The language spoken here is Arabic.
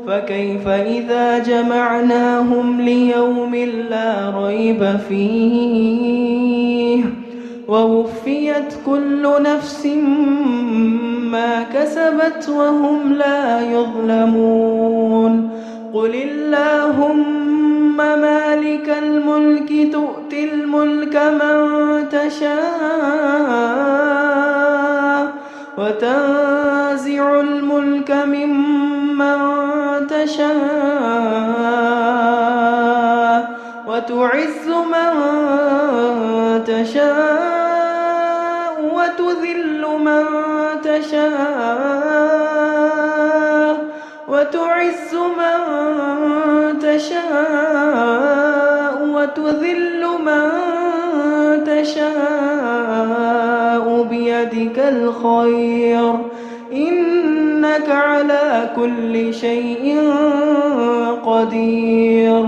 فكيف إذا جمعناهم ليوم لا ريب فيه ووفيت كل نفس ما كسبت وهم لا يظلمون قل اللهم مالك الملك تؤتي الملك من تشاء وتنزع الملك ممن تشاء وتعز من تشاء وتذل من تشاء وتعز من تشاء وتذل من تشاء بيدك الخير إنك على كل شيء قدير